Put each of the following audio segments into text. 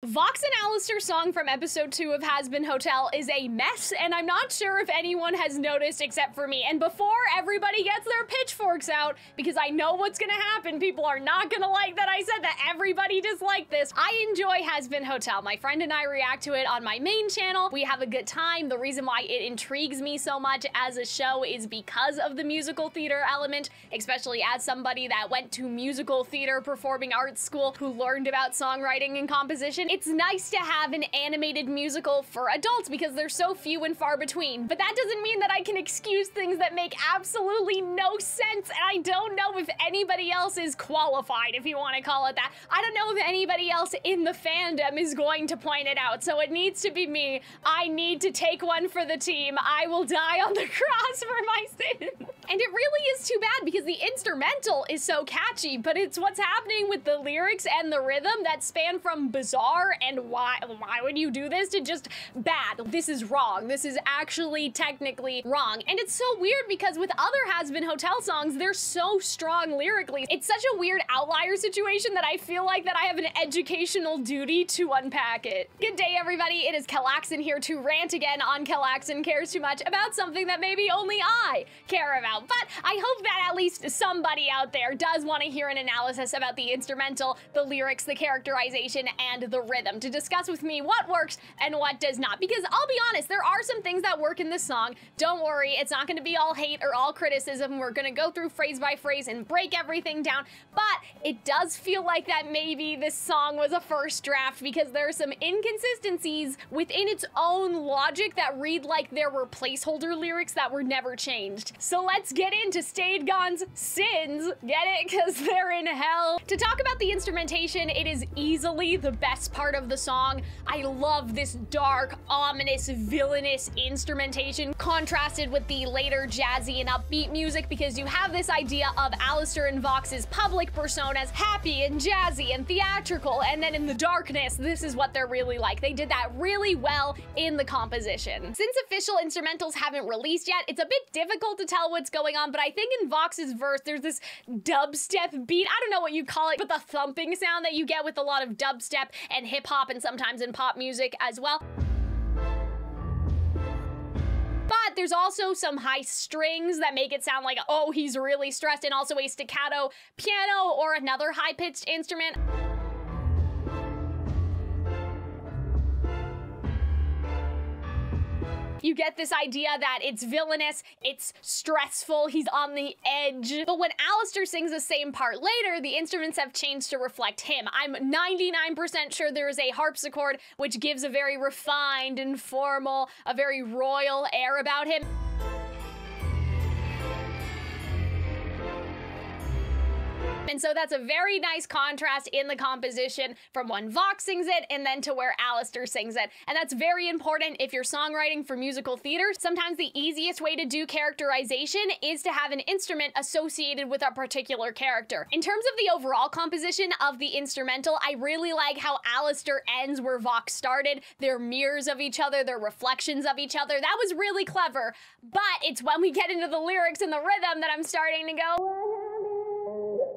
Vox and Alistair's song from episode 2 of Hazbin Hotel is a mess, and I'm not sure if anyone has noticed except for me. And before everybody gets their pitchforks out, because I know what's gonna happen, people are not gonna like that I said that everybody disliked this. I enjoy Hazbin Hotel. My friend and I react to it on my main channel. We have a good time. The reason why it intrigues me so much as a show is because of the musical theater element, especially as somebody that went to musical theater performing arts school who learned about songwriting and composition. It's nice to have an animated musical for adults because they're so few and far between. But that doesn't mean that I can excuse things that make absolutely no sense, and I don't know if anybody else is qualified, if you want to call it that. I don't know if anybody else in the fandom is going to point it out, so it needs to be me. I need to take one for the team. I will die on the cross for my sin. And it really is too bad because the instrumental is so catchy, but it's what's happening with the lyrics and the rhythm that span from bizarre and why would you do this to just bad. This is wrong. This is actually technically wrong. And it's so weird because with other Hazbin Hotel songs, they're so strong lyrically. It's such a weird outlier situation that I feel like that I have an educational duty to unpack it. Good day, everybody. It is Kallaxin here to rant again on Kallaxin Cares Too Much about something that maybe only I care about. But I hope that at least somebody out there does want to hear an analysis about the instrumental, the lyrics, the characterization, and the rhythm to discuss with me what works and what does not. Because I'll be honest, there are some things that work in this song. Don't worry, it's not going to be all hate or all criticism. We're going to go through phrase by phrase and break everything down. But it does feel like that maybe this song was a first draft because there are some inconsistencies within its own logic that read like there were placeholder lyrics that were never changed. So let's get into Stayedgon's sins. Get it? Because they're in hell. To talk about the instrumentation, it is easily the best part of the song. I love this dark, ominous, villainous instrumentation contrasted with the later jazzy and upbeat music because you have this idea of Alistair and Vox's public personas happy and jazzy and theatrical, and then in the darkness, this is what they're really like. They did that really well in the composition. Since official instrumentals haven't released yet, it's a bit difficult to tell what's going on, but I think in Vox's verse, there's this dubstep beat. I don't know what you call it, but the thumping sound that you get with a lot of dubstep and hip hop and sometimes in pop music as well. But there's also some high strings that make it sound like, oh, he's really stressed, and also a staccato piano or another high-pitched instrument. You get this idea that it's villainous, it's stressful, he's on the edge. But when Alistair sings the same part later, the instruments have changed to reflect him. I'm 99% sure there is a harpsichord, which gives a very refined and formal, a very royal air about him. And so that's a very nice contrast in the composition from when Vox sings it and then to where Alistair sings it. And that's very important if you're songwriting for musical theater. Sometimes the easiest way to do characterization is to have an instrument associated with a particular character. In terms of the overall composition of the instrumental, I really like how Alistair ends where Vox started. They're mirrors of each other, they're reflections of each other. That was really clever, but it's when we get into the lyrics and the rhythm that I'm starting to go,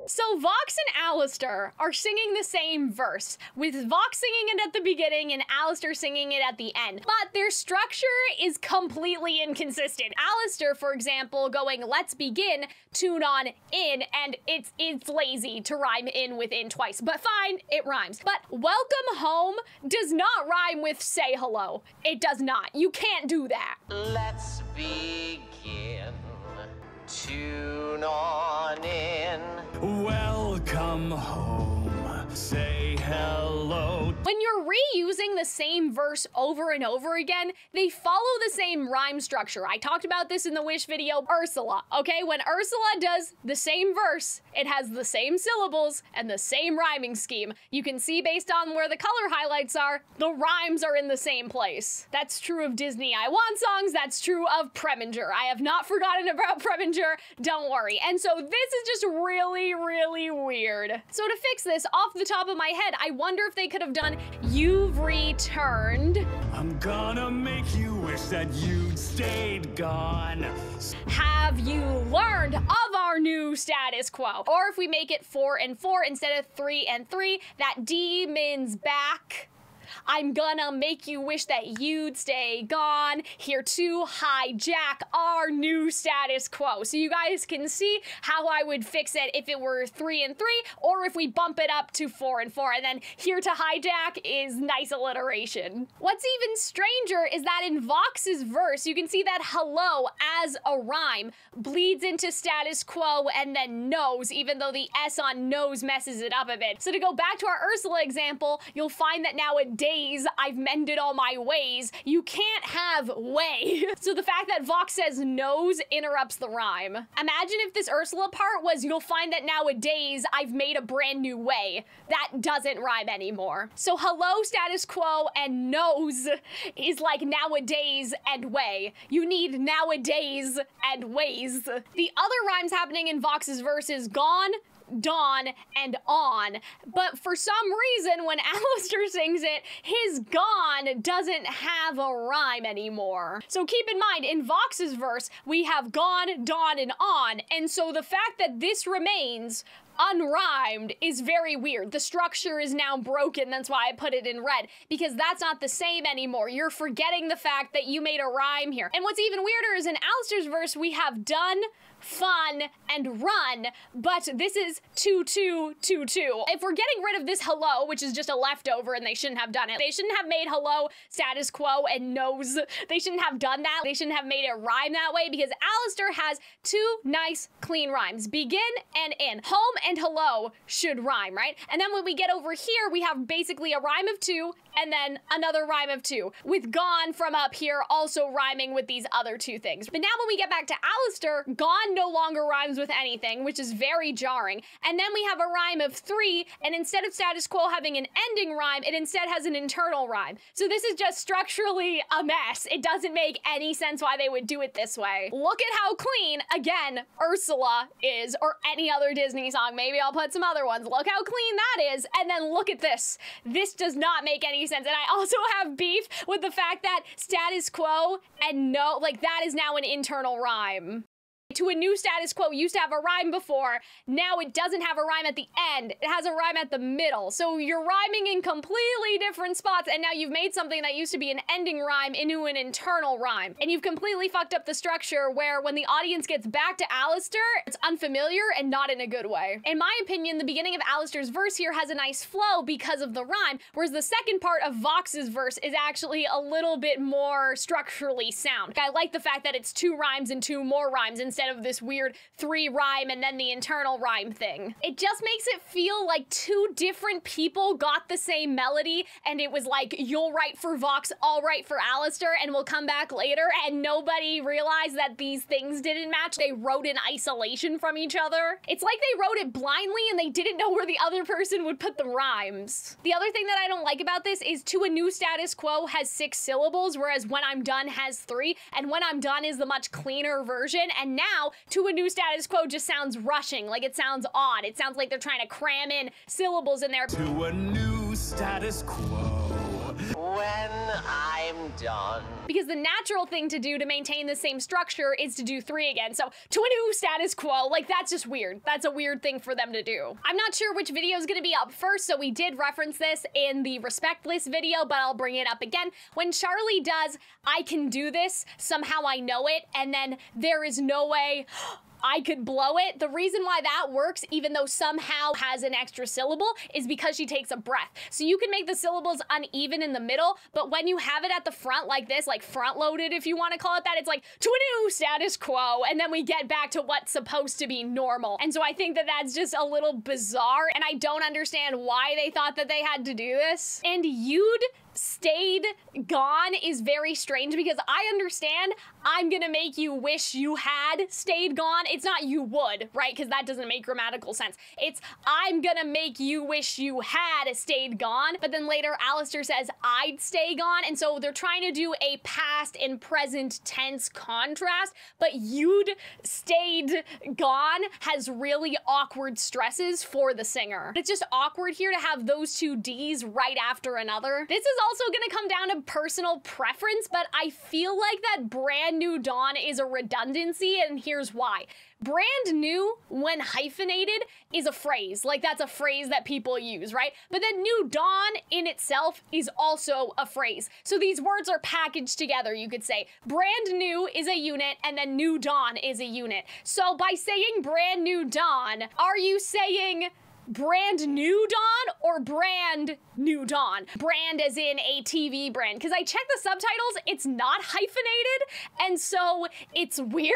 so Vox and Alistair are singing the same verse, with Vox singing it at the beginning and Alistair singing it at the end. But their structure is completely inconsistent. Alistair, for example, going, let's begin, tune on in, and it's lazy to rhyme in with in twice. But fine, it rhymes. But welcome home does not rhyme with say hello. It does not. You can't do that. Let's begin. Tune on in. Welcome home. Say hello. When you're reusing the same verse over and over again, they follow the same rhyme structure. I talked about this in the Wish video, Ursula, okay? When Ursula does the same verse, it has the same syllables and the same rhyming scheme. You can see based on where the color highlights are, the rhymes are in the same place. That's true of Disney I Want songs, that's true of Preminger. I have not forgotten about Preminger, don't worry. And so this is just really, really weird. So to fix this, off the top of my head, I wonder if they could have done "You've returned." I'm gonna make you wish that you'd stayed gone. Have you learned of our new status quo? Or if we make it 4 and 4 instead of 3 and 3, that demon's back. I'm gonna make you wish that you'd stay gone. Here to hijack our new status quo. So you guys can see how I would fix it if it were 3 and 3, or if we bump it up to 4 and 4. And then here to hijack is nice alliteration. What's even stranger is that in Vox's verse, you can see that hello as a rhyme bleeds into status quo and then knows, even though the S on knows messes it up a bit. So to go back to our Ursula example, you'll find that nowadays I've mended all my ways. You can't have way. So the fact that Vox says knows interrupts the rhyme. Imagine if this Ursula part was you'll find that nowadays I've made a brand new way. That doesn't rhyme anymore. So hello, status quo, and knows is like nowadays and way. You need nowadays and ways. The other rhymes happening in Vox's verse is gone, dawn, and on. But for some reason, when Alastor sings it, his gone doesn't have a rhyme anymore. So keep in mind, in Vox's verse, we have gone, dawn, and on. And so the fact that this remains unrhymed is very weird. The structure is now broken. That's why I put it in red, because that's not the same anymore. You're forgetting the fact that you made a rhyme here. And what's even weirder is in Alastor's verse, we have done, fun, and run, but this is 2, 2, 2, 2. If we're getting rid of this hello, which is just a leftover and they shouldn't have done it, they shouldn't have made hello status quo and knows. They shouldn't have done that. They shouldn't have made it rhyme that way, because Alastor has 2 nice clean rhymes, begin and in. Home and hello should rhyme, right? And then when we get over here, we have basically a rhyme of 2 and then another rhyme of 2, with gone from up here also rhyming with these other 2 things. But now when we get back to Alastor, gone no longer rhymes with anything, which is very jarring. And then we have a rhyme of 3, and instead of status quo having an ending rhyme, it instead has an internal rhyme. So this is just structurally a mess. It doesn't make any sense why they would do it this way. Look at how clean, again, Ursula is, or any other Disney song. Maybe I'll put some other ones. Look how clean that is, and then look at this. This does not make any sense. And I also have beef with the fact that status quo and no, like, that is now an internal rhyme. To a new status quo used to have a rhyme before, now it doesn't have a rhyme at the end, it has a rhyme at the middle. So you're rhyming in completely different spots, and now you've made something that used to be an ending rhyme into an internal rhyme. And you've completely fucked up the structure where when the audience gets back to Alastor, it's unfamiliar and not in a good way. In my opinion, the beginning of Alastor's verse here has a nice flow because of the rhyme, whereas the second part of Vox's verse is actually a little bit more structurally sound. I like the fact that it's 2 rhymes and 2 more rhymes instead of this weird 3 rhyme and then the internal rhyme thing. It just makes it feel like 2 different people got the same melody, and it was like, you'll write for Vox, I'll write for Alastor, and we'll come back later, and nobody realized that these things didn't match. They wrote in isolation from each other. It's like they wrote it blindly and they didn't know where the other person would put the rhymes. The other thing that I don't like about this is to a new status quo has 6 syllables, whereas when I'm done has 3, and when I'm done is the much cleaner version, and now to a new status quo just sounds rushing, like it sounds odd. It sounds like they're trying to cram in syllables in there. To a new status quo. When I'm done. Because the natural thing to do to maintain the same structure is to do 3 again. So to a new status quo, like, that's just weird. That's a weird thing for them to do. I'm not sure which video is gonna be up first, so we did reference this in the respect list video, but I'll bring it up again. When Charlie does, I can do this, somehow I know it, and then there is no way I could blow it. The reason why that works, even though somehow has an extra syllable, is because she takes a breath. So you can make the syllables uneven in the middle, but when you have it at the front like this, like front loaded if you want to call it that, it's like to a new status quo, and then we get back to what's supposed to be normal. And so I think that that's just a little bizarre, and I don't understand why they thought that they had to do this. And you'd stayed gone is very strange, because I understand I'm gonna make you wish you had stayed gone. It's not you would, right? Because that doesn't make grammatical sense. It's I'm gonna make you wish you had stayed gone, but then later Alastor says I'd stay gone, and so they're trying to do a past and present tense contrast, but you'd stayed gone has really awkward stresses for the singer. It's just awkward here to have those 2 Ds right after another. This is also gonna come down to personal preference, but I feel like that brand new dawn is a redundancy, and here's why. Brand new, when hyphenated, is a phrase. Like, that's a phrase that people use, right? But then new dawn in itself is also a phrase. So these words are packaged together, you could say. Brand new is a unit, and then new dawn is a unit. So by saying brand new dawn, are you saying brand new dawn or brand new dawn? Brand as in a TV brand. Because I checked the subtitles, it's not hyphenated, and so it's weird.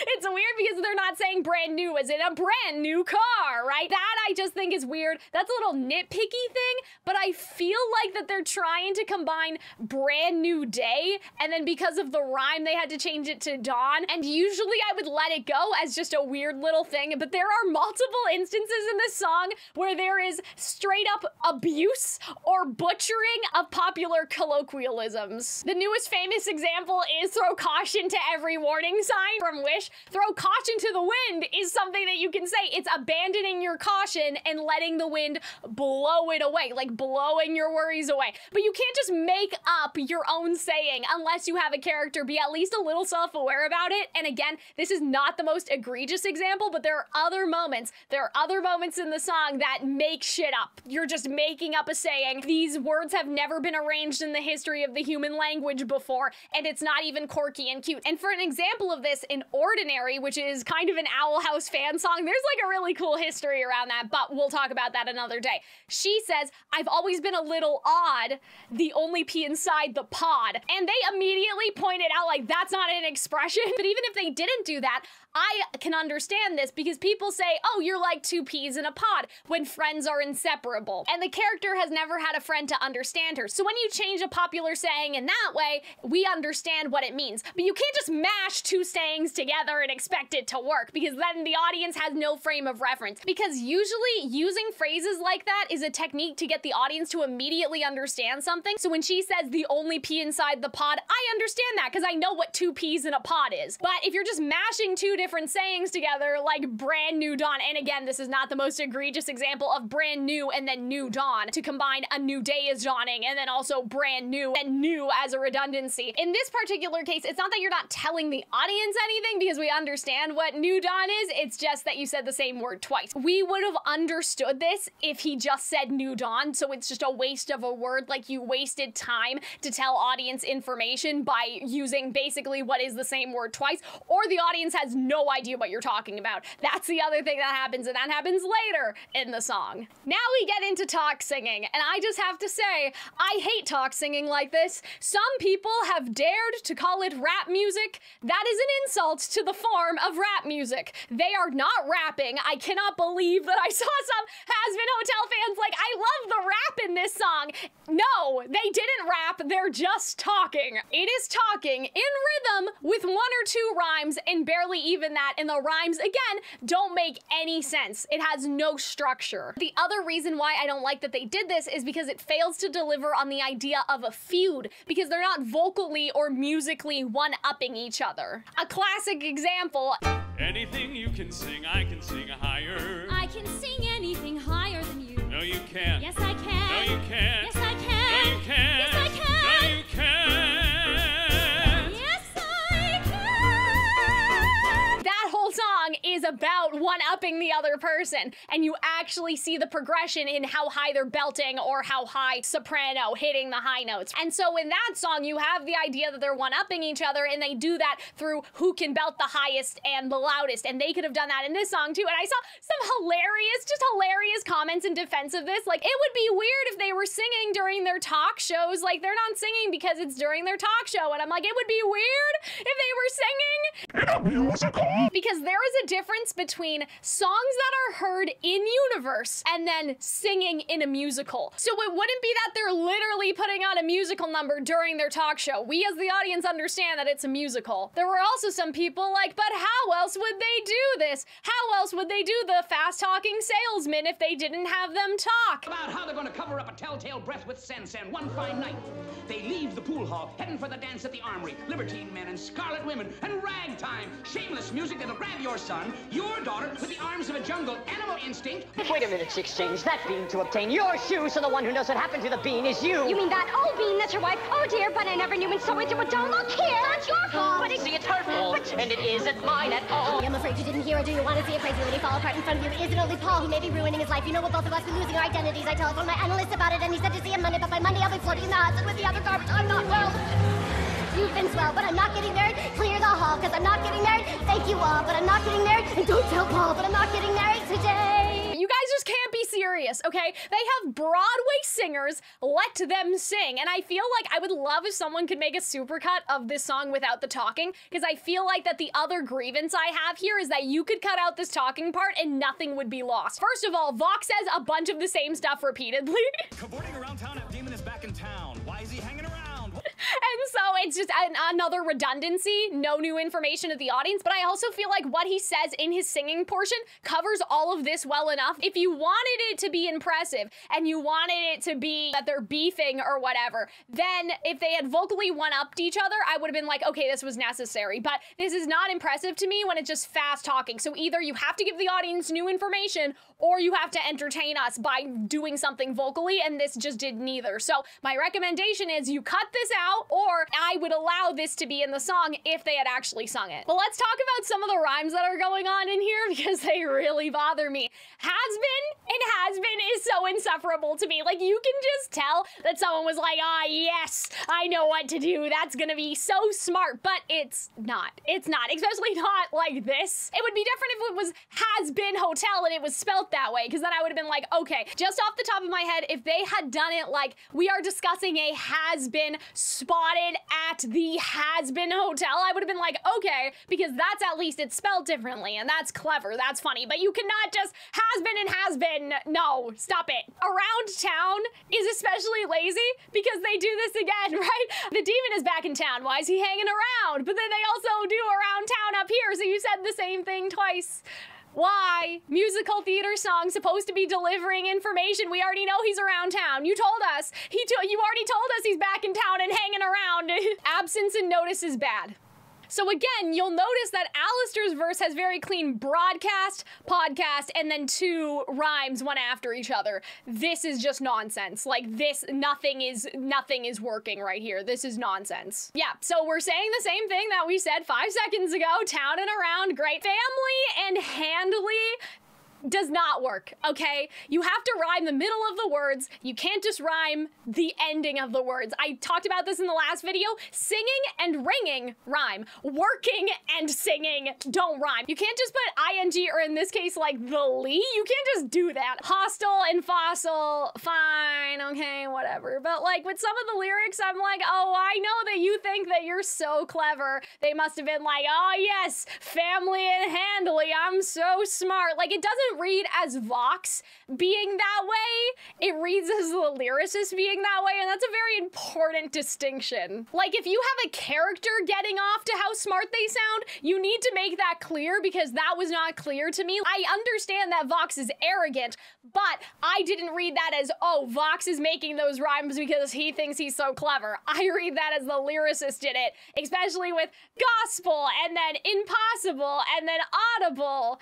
It's weird because they're not saying brand new as in a brand new car, right? That I just think is weird. That's a little nitpicky thing, but I feel like that they're trying to combine brand new day, and then because of the rhyme, they had to change it to dawn, and usually I would let it go as just a weird little thing, but there are multiple instances in this song where there is straight up abuse or butchering of popular colloquialisms. The newest famous example is throw caution to every warning sign from Wish. Throw caution to the wind is something that you can say. It's abandoning your caution and letting the wind blow it away, like blowing your worries away. But you can't just make up your own saying unless you have a character be at least a little self-aware about it. And again, this is not the most egregious example, but there are other moments. There are other moments in the song that make shit up. You're just making up a saying. These words have never been arranged in the history of the human language before, and it's not even quirky and cute. And for an example of this, in Ordinary, which is kind of an Owl House fan song, there's like a really cool history around that, but we'll talk about that another day. She says, "I've always been a little odd, the only pea inside the pod." And they immediately pointed out, like, that's not an expression. But even if they didn't do that, I can understand this because people say, oh, you're like two peas in a pod when friends are inseparable. And the character has never had a friend to understand her. So when you change a popular saying in that way, we understand what it means. But you can't just mash two sayings together and expect it to work, because then the audience has no frame of reference. Because usually using phrases like that is a technique to get the audience to immediately understand something. So when she says the only pea inside the pod, I understand that because I know what two peas in a pod is. But if you're just mashing two different sayings together, like brand new dawn, and again, this is not the most egregious example of brand new and then new dawn, to combine a new day is dawning and then also brand new and new as a redundancy. In this particular case, it's not that you're not telling the audience anything because we understand what new dawn is, it's just that you said the same word twice. We would have understood this if he just said new dawn, so it's just a waste of a word, like you wasted time to tell audience information by using basically what is the same word twice, or the audience has no idea what you're talking about. That's the other thing that happens, and that happens later in the song. Now we get into talk singing, and I just have to say, I hate talk singing like this. Some people have dared to call it rap music. That is an insult to the form of rap music. They are not rapping. I cannot believe that I saw some Has-Been Hotel fans like, I love the rap in this song. No, they didn't rap, they're just talking. It is talking in rhythm with one or two rhymes, and barely even that, and the rhymes, again, don't make any sense. It has no structure. The other reason why I don't like that they did this is because it fails to deliver on the idea of a feud, because they're not vocally or musically one-upping each other. A classic example. Anything you can sing, I can sing higher. I can sing anything higher than you. No, you can't. Yes, I can. No, you can't. Yes, I can. No, you can't. Yes, I can. No, you can't. Yes, I can. That whole song is about one-upping the other person, and you actually see the progression in how high they're belting or how high soprano hitting the high notes. And so in that song, you have the idea that they're one-upping each other, and they do that through who can belt the highest and the loudest, and they could have done that in this song too. And I saw some hilarious comments in defense of this. Like, it would be weird if they were singing during their talk shows. Like, they're not singing because it's during their talk show, and I'm like, it would be weird if they were singing in a musical. Because there is a difference between songs that are heard in universe and then singing in a musical. So it wouldn't be that they're literally putting on a musical number during their talk show. We as the audience understand that it's a musical. There were also some people like, but how else would they do this? How else would they do the fast-talking salesman if they didn't have them talk? About how they're going to cover up a telltale breath with Sen-Sen one fine night. They leave the pool hall, heading for the dance at the armory. Libertine men and scarlet women and ragtime. Shameless music that'll grab your son, Your daughter, with the arms of a jungle animal instinct. Wait a minute, Chicks Change. That bean to obtain your shoes, so the one who knows what happened to the bean is you. You mean that old bean that's your wife? Oh dear, but I never knew, and so it don't look here. That's your fault. But see, it's her fault, and it isn't mine at all. I'm afraid you didn't hear, or do you want to see a crazy lady fall apart in front of you? Is it only Paul who may be ruining his life? You know, we'll both of us be losing our identities. I telephoned my analyst about it, and he said to see him Monday, but by Monday I'll be floating in the Hudson with the other garbage. I'm not well. You've been swell, but I'm not getting married. Clear the hall, because I'm not getting married. Thank you all, but I'm not getting married. And don't tell Paul, but I'm not getting married today. You guys just can't be serious, okay? They have Broadway singers, let them sing. And I feel like I would love if someone could make a supercut of this song without the talking, because I feel like that the other grievance I have here is that you could cut out this talking part and nothing would be lost. First of all, Vox says a bunch of the same stuff repeatedly. Cavorting around town, that demon is back in town. Why is he hanging around? And so it's just another redundancy, no new information to the audience, but I also feel like what he says in his singing portion covers all of this well enough. If you wanted it to be impressive and you wanted it to be that they're beefing or whatever, then if they had vocally one-upped each other, I would have been like, okay, this was necessary. But this is not impressive to me when it's just fast talking. So either you have to give the audience new information or you have to entertain us by doing something vocally, and this just did neither. So my recommendation is you cut this out, or I would allow this to be in the song if they had actually sung it. But let's talk about some of the rhymes that are going on in here because they really bother me. Has been is so insufferable to me. Like, you can just tell that someone was like, ah, yes, I know what to do. That's gonna be so smart, but it's not. It's not, especially not like this. It would be different if it was Has Been Hotel and it was spelt that way, because then I would have been like, okay, just off the top of my head, if they had done it like, we are discussing a has-been spotted at the Has-Been Hotel, I would have been like, okay, because that's at least it's spelled differently, and that's clever, that's funny, but you cannot just has-been and has-been. No, stop it. Around Town is especially lazy because they do this again, right? The demon is back in town. Why is he hanging around? But then they also do Around Town up here, so you said the same thing twice. Why? Musical theater song supposed to be delivering information. We already know he's around town. You told us. You already told us he's back in town and hanging around. Absence and notice is bad. So again, you'll notice that Alistair's verse has very clean broadcast, podcast, and then two rhymes, one after each other. This is just nonsense. Like this, nothing is working right here. This is nonsense. Yeah, so we're saying the same thing that we said 5 seconds ago. Town and around, great. Family and handily does not work, okay? You have to rhyme the middle of the words. You can't just rhyme the ending of the words. I talked about this in the last video. Singing and ringing rhyme. Working and singing don't rhyme. You can't just put ing, or in this case, like the lee. You can't just do that. Hostile and fossil, fine, okay, whatever. But like with some of the lyrics, I'm like, oh, I know that you think that you're so clever. They must have been like, oh yes, family and handily, I'm so smart. Like it doesn't read as Vox being that way. It reads as the lyricist being that way, and that's a very important distinction. Like if you have a character getting off to how smart they sound, you need to make that clear because that was not clear to me. I understand that Vox is arrogant, but I didn't read that as, oh, Vox is making those rhymes because he thinks he's so clever. I read that as the lyricist did it, especially with gospel and then impossible and then audible.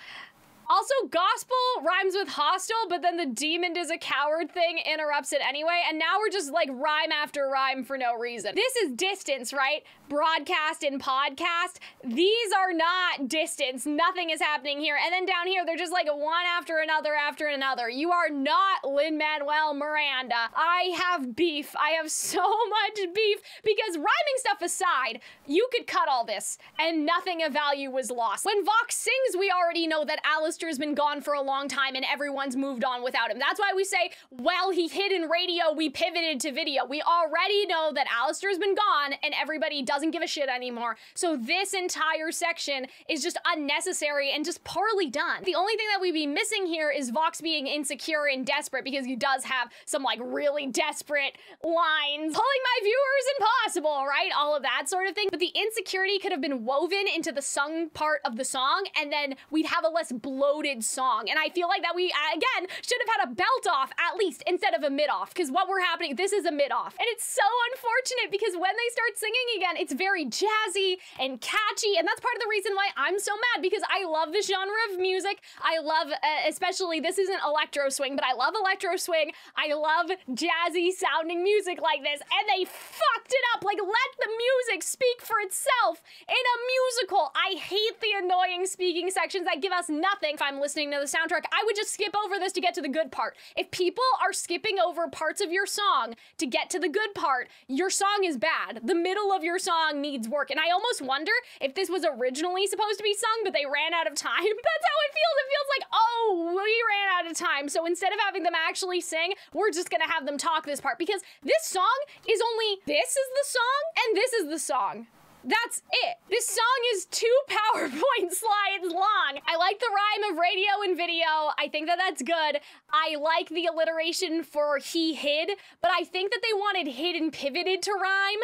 Also, gospel rhymes with hostile, but then the demon does a coward thing, interrupts it anyway, and now we're just like rhyme after rhyme for no reason. This is distance, right? Broadcast and podcast. These are not distance. Nothing is happening here. And then down here, they're just like one after another. You are not Lin-Manuel Miranda. I have beef. I have so much beef because rhyming stuff aside, you could cut all this and nothing of value was lost. When Vox sings, we already know that Alistair's been gone for a long time and everyone's moved on without him. That's why we say, well, he hid in radio, we pivoted to video. We already know that Alistair's been gone and everybody doesn't give a shit anymore. So this entire section is just unnecessary and just poorly done. The only thing that we'd be missing here is Vox being insecure and desperate because he does have some like really desperate lines. Pulling my viewers impossible, right? All of that sort of thing. But the insecurity could have been woven into the sung part of the song and then we'd have a less bloated loaded song. And I feel like that we, again, should have had a belt off at least instead of a mid off, because what we're happening, this is a mid off. And it's so unfortunate because when they start singing again, it's very jazzy and catchy. And that's part of the reason why I'm so mad, because I love this genre of music. I love, especially, this isn't electro swing, but I love electro swing. I love jazzy sounding music like this. And they fucked it up. Like, let the music speak for itself in a musical. I hate the annoying speaking sections that give us nothing. If I'm listening to the soundtrack, I would just skip over this to get to the good part. If people are skipping over parts of your song to get to the good part, your song is bad. The middle of your song needs work. And I almost wonder if this was originally supposed to be sung, but they ran out of time. That's how it feels. It feels like, oh, we ran out of time. So instead of having them actually sing, we're just gonna have them talk this part, because this song is only, this is the song and this is the song. That's it. This song is 2 PowerPoint slides long. I like the rhyme of radio and video. I think that that's good. I like the alliteration for he hid, but I think that they wanted hid and pivoted to rhyme,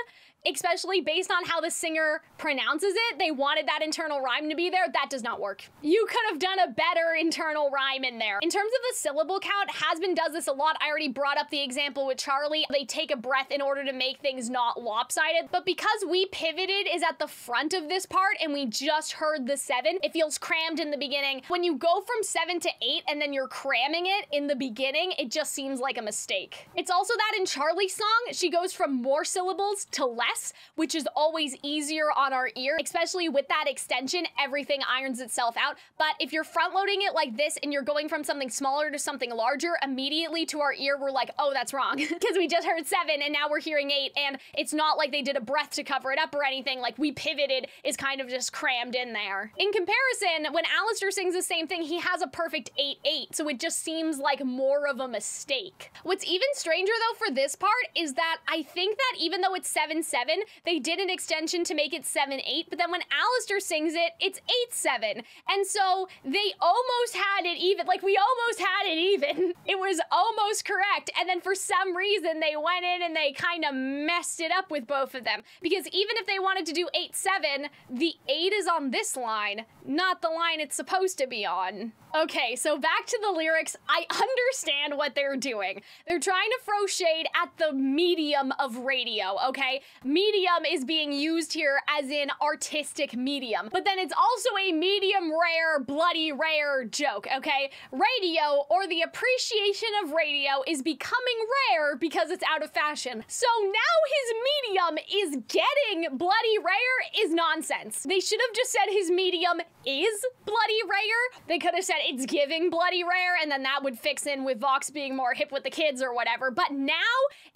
especially based on how the singer pronounces it. They wanted that internal rhyme to be there. That does not work. You could have done a better internal rhyme in there. In terms of the syllable count, Has-Been does this a lot. I already brought up the example with Charlie. They take a breath in order to make things not lopsided. But because We Pivoted is at the front of this part and we just heard the 7, it feels crammed in the beginning. When you go from 7 to 8 and then you're cramming it in the beginning, it just seems like a mistake. It's also that in Charlie's song, she goes from more syllables to less, which is always easier on our ear, especially with that extension. Everything irons itself out. But if you're front loading it like this and you're going from something smaller to something larger, immediately to our ear, we're like, oh, that's wrong. Because we just heard 7 and now we're hearing 8, and it's not like they did a breath to cover it up or anything. Like, We Pivoted is kind of just crammed in there. In comparison, when Alistair sings the same thing, he has a perfect 8-8, so it just seems like more of a mistake. What's even stranger though for this part is that I think that even though it's 7-7, they did an extension to make it 7-8, but then when Alistair sings it, it's 8-7. And so they almost had it even, like we almost had it even. It was almost correct. And then for some reason, they went in and they kind of messed it up with both of them. Because even if they wanted to do 8-7, the 8 is on this line, not the line it's supposed to be on. Okay, so back to the lyrics. I understand what they're doing. They're trying to throw shade at the medium of radio, okay? Medium is being used here as in artistic medium, but then it's also a medium rare, bloody rare joke, okay? Radio, or the appreciation of radio, is becoming rare because it's out of fashion. So now his medium is getting bloody rare is nonsense. They should have just said his medium is bloody rare. They could have said it's giving bloody rare, and then that would fix in with Vox being more hip with the kids or whatever. But now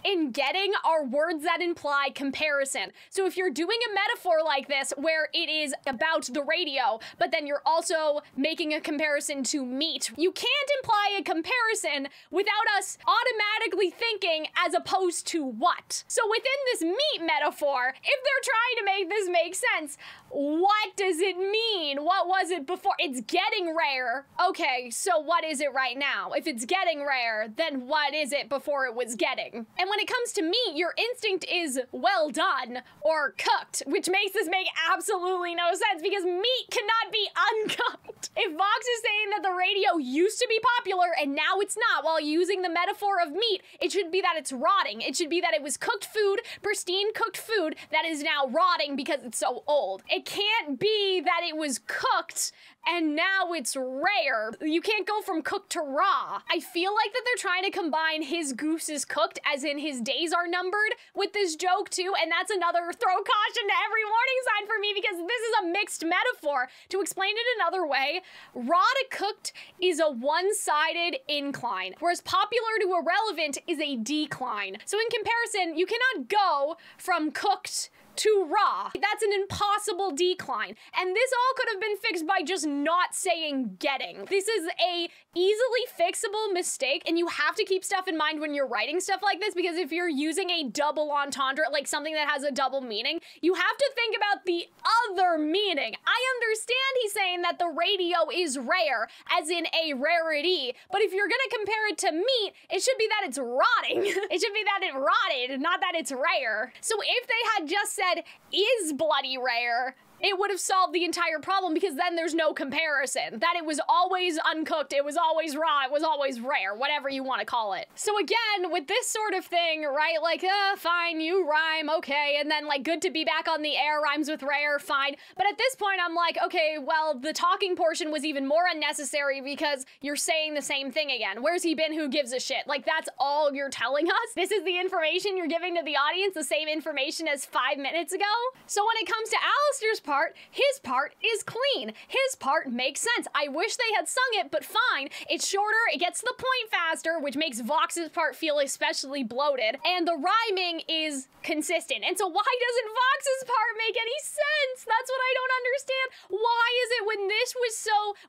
in getting are words that imply comparison. So if you're doing a metaphor like this where it is about the radio, but then you're also making a comparison to meat, you can't imply a comparison without us automatically thinking as opposed to what. So within this meat metaphor, if they're trying to make this make sense, what does it mean? What was it before? It's getting rare. Okay, so what is it right now? If it's getting rare, then what is it before it was getting? And when it comes to meat, your instinct is well done or cooked, which makes this make absolutely no sense because meat cannot be uncooked. If Vox is saying that the radio used to be popular and now it's not, while using the metaphor of meat, it should be that it's rotting. It should be that it was cooked food, pristine cooked food, that is now rotting because it's so old. It can't be that it was cooked and now it's rare. You can't go from cooked to raw. I feel like that they're trying to combine his goose is cooked, as in his days are numbered, with this joke too, and that's another throw caution to every warning sign for me because this is a mixed metaphor. To explain it another way, raw to cooked is a one-sided incline, whereas popular to irrelevant is a decline. So in comparison, you cannot go from cooked to raw. That's an impossible decline. And this all could have been fixed by just not saying getting. This is a easily fixable mistake, and you have to keep stuff in mind when you're writing stuff like this, because if you're using a double entendre, like something that has a double meaning, you have to think about the other meaning. I understand he's saying that the radio is rare, as in a rarity, but if you're gonna compare it to meat, it should be that it's rotting. It should be that it rotted, not that it's rare. So if they had just said is bloody rare, it would have solved the entire problem, because then there's no comparison. That it was always uncooked, it was always raw, it was always rare, whatever you want to call it. So again, with this sort of thing, right, like, fine, you rhyme, okay, and then like good to be back on the air rhymes with rare, fine. But at this point, I'm like, okay, well, the talking portion was even more unnecessary because you're saying the same thing again. Where's he been? Who gives a shit? Like, that's all you're telling us? This is the information you're giving to the audience, the same information as 5 minutes ago? So when it comes to Alistair's part, his part is clean. His part makes sense. I wish they had sung it, but fine. It's shorter, it gets to the point faster, which makes Vox's part feel especially bloated, and the rhyming is consistent. And so why doesn't Vox's part make any sense? That's what I don't understand. Why is it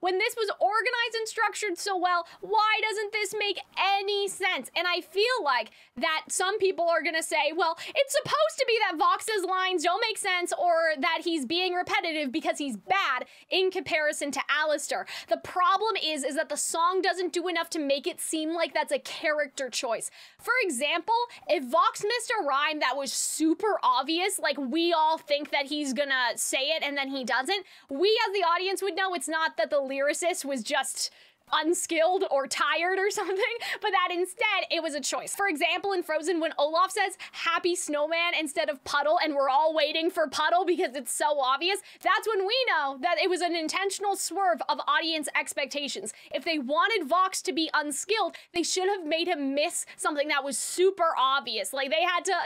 when this was organized and structured so well, why doesn't this make any sense? And I feel like that some people are gonna say, well, it's supposed to be that Vox's lines don't make sense, or that he's being repetitive because he's bad in comparison to Alistair. The problem is that the song doesn't do enough to make it seem like that's a character choice. For example, if Vox missed a rhyme that was super obvious, like we all think that he's gonna say it and then he doesn't, we as the audience would know it's not that the lyricist was just unskilled or tired or something, but that instead it was a choice. For example, in Frozen, when Olaf says happy snowman instead of puddle, and we're all waiting for puddle because it's so obvious, that's when we know that it was an intentional swerve of audience expectations. If they wanted Vox to be unskilled, they should have made him miss something that was super obvious. Like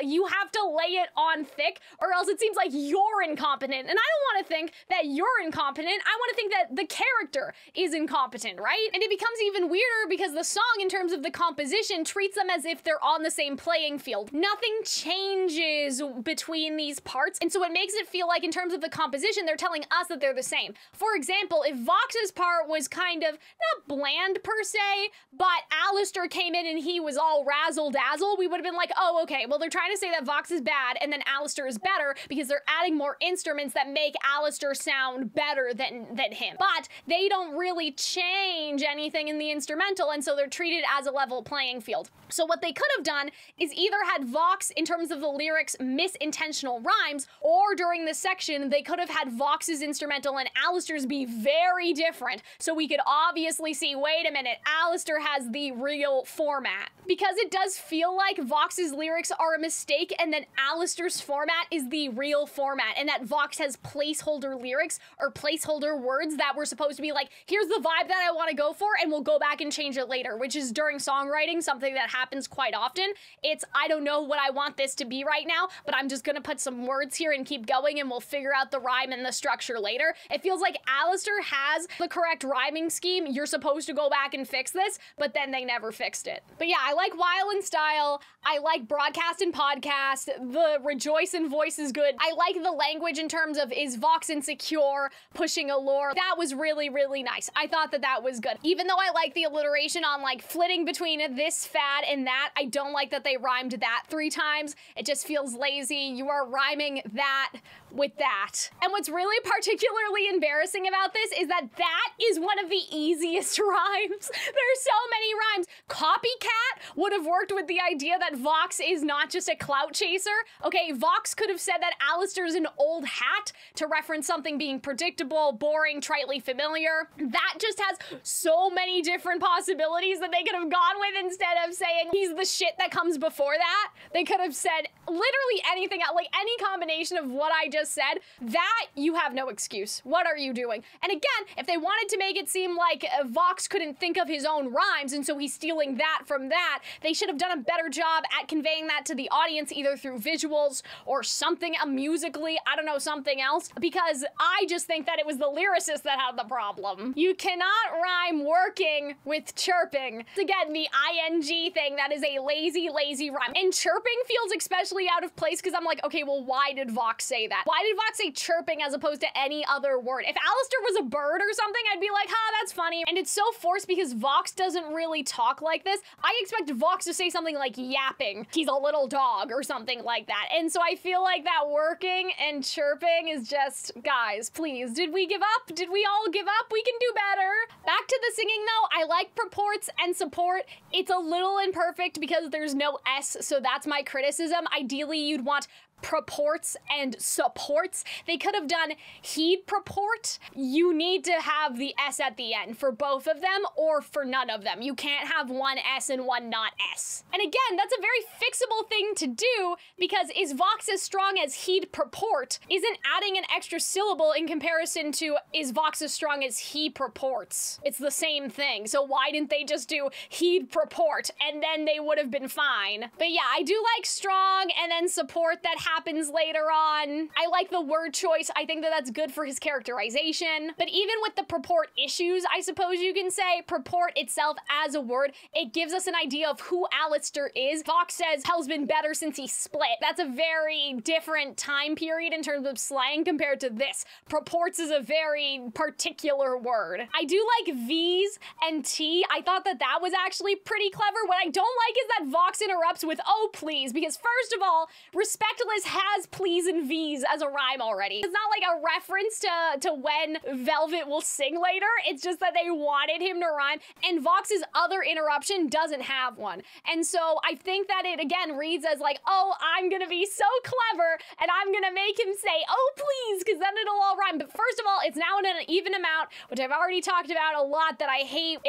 you have to lay it on thick, or else it seems like you're incompetent. And I don't want to think that you're incompetent. I want to think that the character is incompetent, right? And it becomes even weirder because the song, in terms of the composition, treats them as if they're on the same playing field. Nothing changes between these parts, and so it makes it feel like, in terms of the composition, they're telling us that they're the same. For example, if Vox's part was kind of, not bland per se, but Alistair came in and he was all razzle-dazzle, we would have been like, oh, okay, well, they're trying to say that Vox is bad and then Alistair is better because they're adding more instruments that make Alistair sound better than him. But they don't really change anything in the instrumental, and so they're treated as a level playing field. So what they could have done is either had Vox, in terms of the lyrics, miss intentional rhymes, or during this section, they could have had Vox's instrumental and Alistair's be very different, so we could obviously see, wait a minute, Alistair has the real format. Because it does feel like Vox's lyrics are a mistake, and then Alistair's format is the real format, and that Vox has placeholder lyrics, or placeholder words that were supposed to be like, here's the vibe that I want to go for, and we'll go back and change it later, which is, during songwriting, something that happens quite often. It's, I don't know what I want this to be right now, but I'm just gonna put some words here and keep going, and we'll figure out the rhyme and the structure later. It feels like Alistair has the correct rhyming scheme. You're supposed to go back and fix this, but then they never fixed it. But yeah, I like While in Style. I like Broadcast and Podcast. The Rejoice in Voice is good. I like the language in terms of, is Vox insecure, pushing allure. That was really, really nice. I thought that that was good. Even though I like the alliteration on like flitting between this fad and that, I don't like that they rhymed that 3 times. It just feels lazy. You are rhyming that with that. And what's really particularly embarrassing about this is that that is one of the easiest rhymes. There's so many rhymes. Copycat would have worked with the idea that Vox is not just a clout chaser. Okay, Vox could have said that Alistair's an old hat to reference something being predictable, boring, tritely familiar. That just has so many different possibilities that they could have gone with, instead of saying he's the shit that comes before that. They could have said literally anything, like any combination of what I just said. That, you have no excuse. What are you doing? And again, if they wanted to make it seem like Vox couldn't think of his own rhymes, and so he's stealing that from that, they should have done a better job at conveying that to the audience, either through visuals or something musically, I don't know, something else, because I just think that it was the lyricist that had the problem. You cannot rhyme working with chirping. Again, the ing thing, that is a lazy, lazy rhyme. And chirping feels especially out of place, because I'm like, okay, well, why did Vox say that? Why did Vox say chirping as opposed to any other word? If Alistair was a bird or something, I'd be like, ha, that's funny. And it's so forced because Vox doesn't really talk like this. I expect Vox to say something like yapping. He's a little dog or something like that. And so I feel like that working and chirping is just, guys, please, did we give up? Did we all give up? We can do better. Back to the singing though, I like purports and support. It's a little imperfect because there's no S, so that's my criticism. Ideally, you'd want proports and supports. They could have done he'd purport. You need to have the S at the end for both of them or for none of them. You can't have one S and one not S. And again, that's a very fixable thing to do because is Vox as strong as he'd purport isn't adding an extra syllable in comparison to is Vox as strong as he purports. It's the same thing. So why didn't they just do he'd purport and then they would have been fine? But yeah, I do like strong and then support that happens later on. I like the word choice. I think that that's good for his characterization. But even with the purport issues, I suppose you can say, purport itself as a word, it gives us an idea of who Alistair is. Vox says Hell's been better since he split. That's a very different time period in terms of slang compared to this. Purports is a very particular word. I do like V's and T. I thought that that was actually pretty clever. What I don't like is that Vox interrupts with oh please, because first of all, Respectless has please and V's as a rhyme already. It's not like a reference to when Velvet will sing later. It's just that they wanted him to rhyme, and Vox's other interruption doesn't have one. And so I think that it again reads as like, oh, I'm gonna be so clever and I'm gonna make him say oh please, because then it'll all rhyme. But first of all, it's now in an even amount, which I've already talked about a lot, that I hate.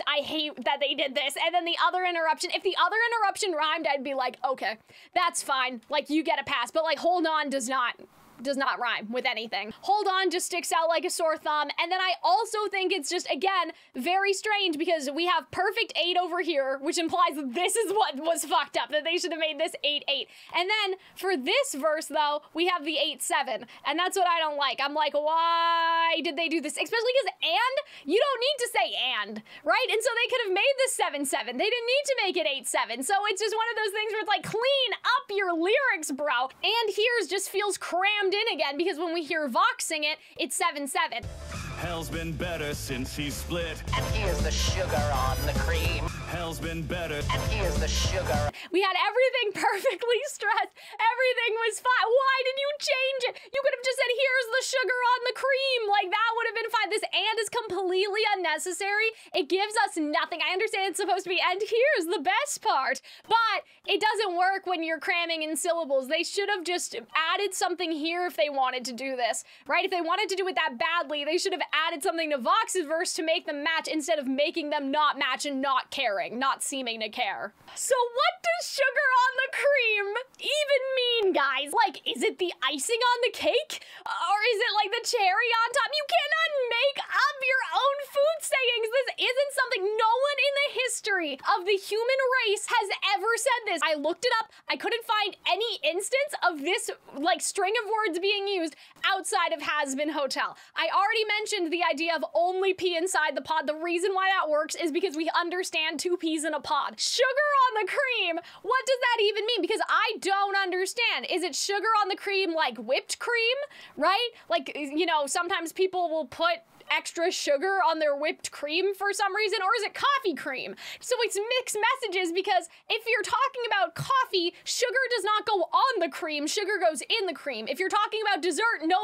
I hate that they did this. And then the other interruption, if the other interruption rhymed, I'd be like, okay, that's fine. Like, you get a pass. But like, hold on does not rhyme with anything. Hold on just sticks out like a sore thumb. And then I also think it's just, again, very strange because we have perfect 8 over here, which implies that this is what was fucked up, that they should have made this 8-8. And then for this verse, though, we have the 8-7. And that's what I don't like. I'm like, why did they do this? Especially because and, you don't need to say and, right? And so they could have made this 7-7. They didn't need to make it 8-7. So it's just one of those things where it's like, clean up your lyrics, bro. And here's just feels crammed in again because when we hear Vox sing it, it's 7-7. Hell's been better since he split. And here's the sugar on the cream. Hell's been better. And here's the sugar. We had everything perfectly stressed. Everything was fine. Why did you change it? You could have just said, here's the sugar on the cream. Like, that would have been fine. This and is completely unnecessary. It gives us nothing. I understand it's supposed to be, and here's the best part. But it doesn't work when you're cramming in syllables. They should have just added something here if they wanted to do this, right? If they wanted to do it that badly, they should have added something to Vox's verse to make them match instead of making them not match and not caring, not seeming to care. So what does sugar on the cream even mean, guys? Like, is it the icing on the cake? Or is it like the cherry on top? You cannot make up your own food sayings. This isn't something, no one in the history of the human race has ever said this. I looked it up. I couldn't find any instance of this like string of words being used outside of Hazbin Hotel. I already mentioned the idea of only pea inside the pod. The reason why that works is because we understand 2 peas in a pod. Sugar on the cream, what does that even mean? Because I don't understand. Is it sugar on the cream like whipped cream, right? Like, you know, sometimes people will put extra sugar on their whipped cream for some reason, or is it coffee cream? So it's mixed messages because if you're talking about coffee, sugar does not go on the cream, sugar goes in the cream. If you're talking about dessert, no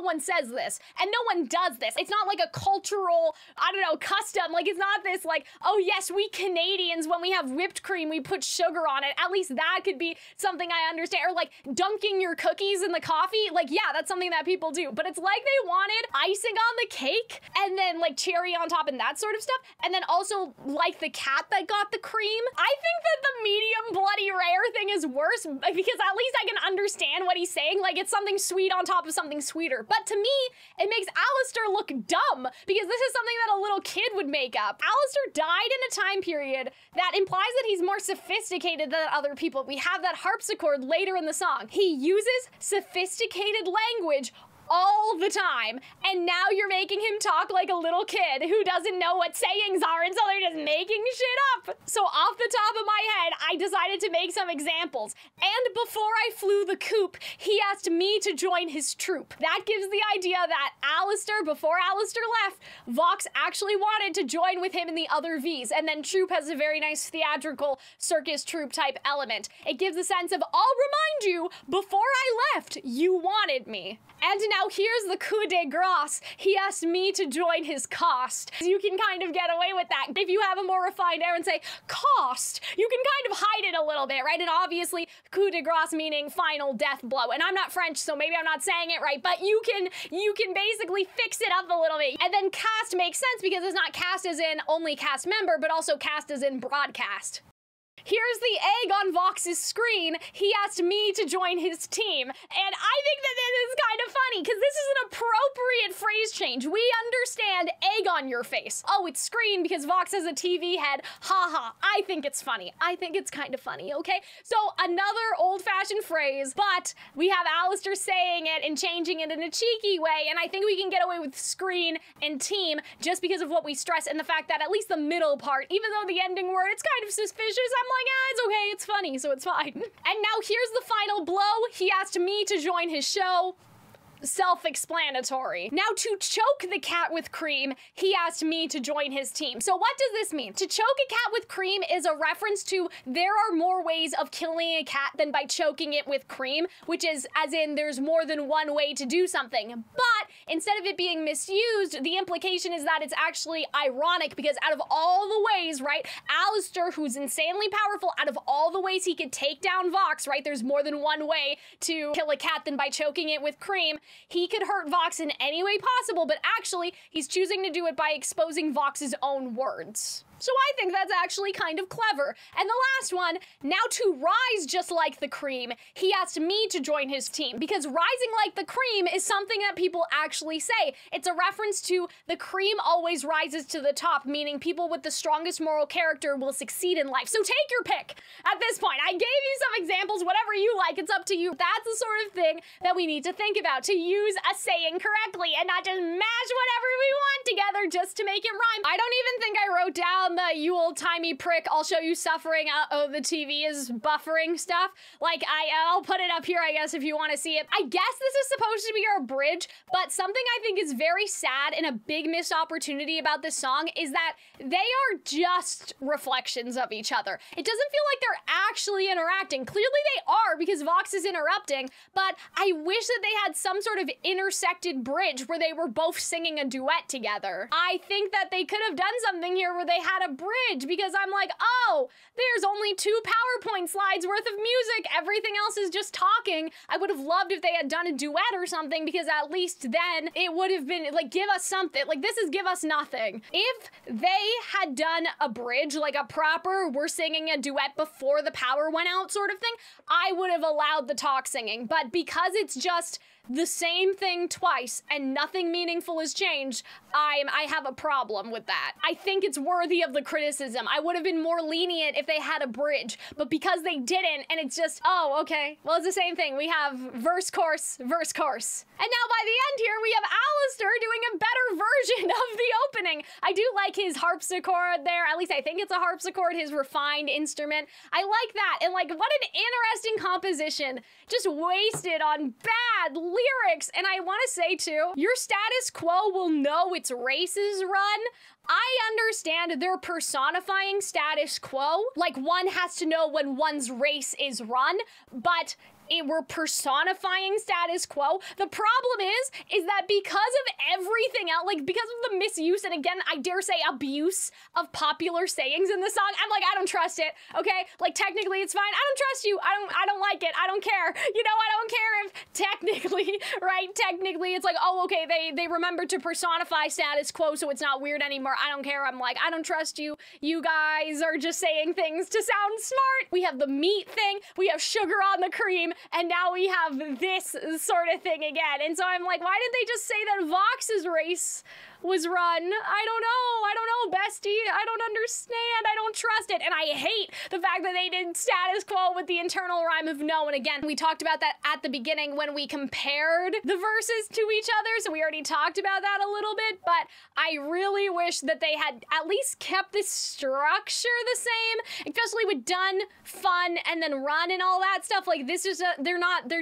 one says this, and no one does this. It's not like a cultural, I don't know, custom. Like, it's not this like, oh yes, we Canadians, when we have whipped cream, we put sugar on it. At least that could be something I understand. Or like dunking your cookies in the coffee. Like, yeah, that's something that people do, but it's like they wanted icing on the cake and then like cherry on top and that sort of stuff, and then also like the cat that got the cream. I think that the medium bloody rare thing is worse because at least I can understand what he's saying. Like, it's something sweet on top of something sweeter. But to me, it makes Alistair look dumb because this is something that a little kid would make up. Alistair died in a time period that implies that he's more sophisticated than other people. We have that harpsichord later in the song. He uses sophisticated language all the time, and now you're making him talk like a little kid who doesn't know what sayings are, and so they're just making shit up. So off the top of my head, I decided to make some examples. And before I flew the coop, he asked me to join his troupe. That gives the idea that Alistair, before Alistair left, Vox actually wanted to join with him in the other V's, and then troupe has a very nice theatrical circus troupe type element. It gives a sense of, I'll remind you, before I left, you wanted me. And now now here's the coup de grace. He asked me to join his cast. You can kind of get away with that. If you have a more refined air and say cast, you can kind of hide it a little bit, right? And obviously coup de grace meaning final death blow. And I'm not French, so maybe I'm not saying it right, but you can basically fix it up a little bit. And then cast makes sense because it's not cast as in only cast member, but also cast as in broadcast. Here's the egg on Vox's screen. He asked me to join his team. And I think that this is kind of funny because this is an appropriate phrase change. We understand egg on your face. Oh, it's screen because Vox has a TV head. Haha. I think it's funny. I think it's kind of funny, okay? So another old-fashioned phrase, but we have Alistair saying it and changing it in a cheeky way, and I think we can get away with screen and team just because of what we stress and the fact that at least the middle part, even though the ending word, it's kind of suspicious, I'm like, it's okay, it's funny, so it's fine. And now here's the final blow. He asked me to join his show. Self-explanatory. Now, to choke the cat with cream, he asked me to join his team. So what does this mean? To choke a cat with cream is a reference to there are more ways of killing a cat than by choking it with cream, which is as in there's more than one way to do something. But instead of it being misused, the implication is that it's actually ironic because out of all the ways, right, Alistair, who's insanely powerful, out of all the ways he could take down Vox, right, there's more than one way to kill a cat than by choking it with cream. He could hurt Vox in any way possible, but actually, he's choosing to do it by exposing Vox's own words. So I think that's actually kind of clever. And the last one, now to rise just like the cream, he asked me to join his team because rising like the cream is something that people actually say. It's a reference to the cream always rises to the top, meaning people with the strongest moral character will succeed in life. So take your pick at this point. I gave you some examples, whatever you like, it's up to you. That's the sort of thing that we need to think about, to use a saying correctly and not just mash whatever we want together just to make it rhyme. I don't even think I wrote down the you old-timey prick, I'll show you suffering, oh, the TV is buffering stuff. Like, I'll put it up here, I guess, if you want to see it. I guess this is supposed to be our bridge, but something I think is very sad and a big missed opportunity about this song is that they are just reflections of each other. It doesn't feel like they're actually interacting. Clearly they are because Vox is interrupting, but I wish that they had some sort of intersected bridge where they were both singing a duet together. I think that they could have done something here where they had a bridge because I'm like, oh, there's only 2 PowerPoint slides worth of music. Everything else is just talking. I would have loved if they had done a duet or something because at least then it would have been like, give us something. Like this is give us nothing. If they had done a bridge, like a proper, we're singing a duet before the power went out sort of thing, I would have allowed the talk singing. But because it's just the same thing twice and nothing meaningful has changed, I have a problem with that. I think it's worthy of the criticism. I would have been more lenient if they had a bridge, but because they didn't, and it's just, oh, okay, well, it's the same thing. We have verse, chorus, verse, chorus. And now by the end here, we have Alistair doing a better version of the opening. I do like his harpsichord there. At least I think it's a harpsichord, his refined instrument. I like that. And like, what an interesting composition. Just wasted on bad lyrics. And I want to say too, your status quo will know its race is run. I understand they're personifying status quo, like one has to know when one's race is run, but we're personifying status quo. The problem is that because of everything else, like because of the misuse, and again, I dare say abuse of popular sayings in the song, I'm like, I don't trust it, okay? Like technically it's fine. I don't trust you. I don't like it. I don't care. You know, I don't care if technically, right? Technically it's like, oh, okay, they remembered to personify status quo so it's not weird anymore. I don't care. I'm like, I don't trust you. You guys are just saying things to sound smart. We have the meat thing. We have sugar on the cream. And now we have this sort of thing again. And so I'm like, why did they just say that Vox's race was run? I don't know, bestie. I don't understand. I don't trust it. And I hate the fact that they did status quo with the internal rhyme of no. And again, we talked about that at the beginning when we compared the verses to each other. So we already talked about that a little bit, but I really wish that they had at least kept the structure the same, especially with done, fun, and then run and all that stuff. Like this is they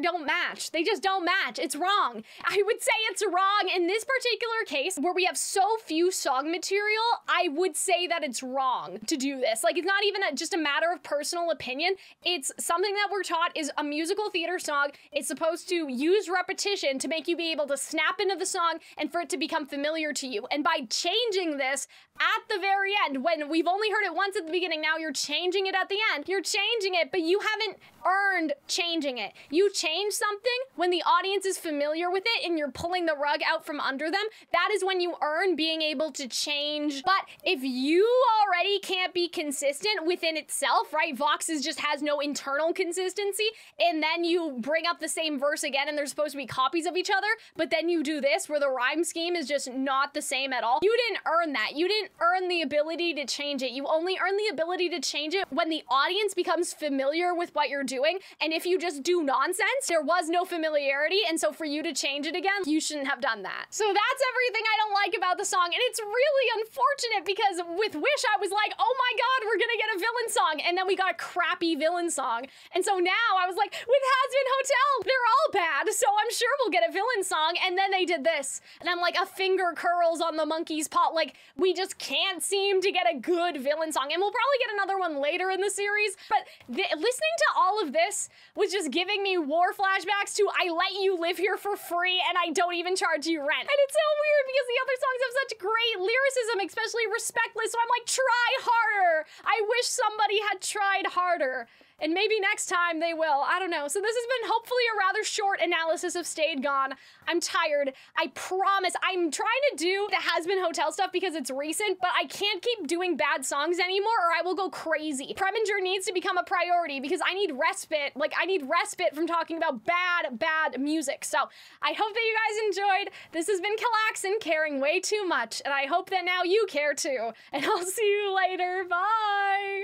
don't match. They just don't match. It's wrong. I would say it's wrong in this particular case where we have so few song material, I would say that it's wrong to do this. Like, it's not even just a matter of personal opinion. It's something that we're taught is a musical theater song. It's supposed to use repetition to make you be able to snap into the song and for it to become familiar to you. And by changing this at the very end, when we've only heard it once at the beginning, now you're changing it at the end. You're changing it, but you haven't earned changing it. You change something when the audience is familiar with it and you're pulling the rug out from under them. That is when you earn being able to change. But if you already can't be consistent within itself, right? Vox just has no internal consistency, and then you bring up the same verse again and they're supposed to be copies of each other, but then you do this where the rhyme scheme is just not the same at all. You didn't earn that. You didn't earn the ability to change it. You only earn the ability to change it when the audience becomes familiar with what you're doing. And if you just do nonsense, there was no familiarity, and so for you to change it again, you shouldn't have done that. So that's everything I don't like about the song, and it's really unfortunate because with Wish I was like, oh my god, we're gonna get a villain song, and then we got a crappy villain song. And so now I was like, with Hazbin Hotel, they're all bad, so I'm sure we'll get a villain song, and then they did this. And I'm like, a finger curls on the monkey's paw. Like, we just can't seem to get a good villain song, and we'll probably get another one later in the series, but listening to all of this was just giving me war flashbacks to I let you live here for free and I don't even charge you rent. And it's so weird because the other songs have such great lyricism, especially Respectless, so I'm like, try harder. I wish somebody had tried harder. And maybe next time they will. I don't know. So this has been hopefully a rather short analysis of Stayed Gone. I'm tired. I promise. I'm trying to do the Hazbin Hotel stuff because it's recent, but I can't keep doing bad songs anymore or I will go crazy. Preminger needs to become a priority because I need respite. Like, I need respite from talking about bad music. So I hope that you guys enjoyed. This has been Kalaxin caring way too much, and I hope that now you care too. And I'll see you later. Bye!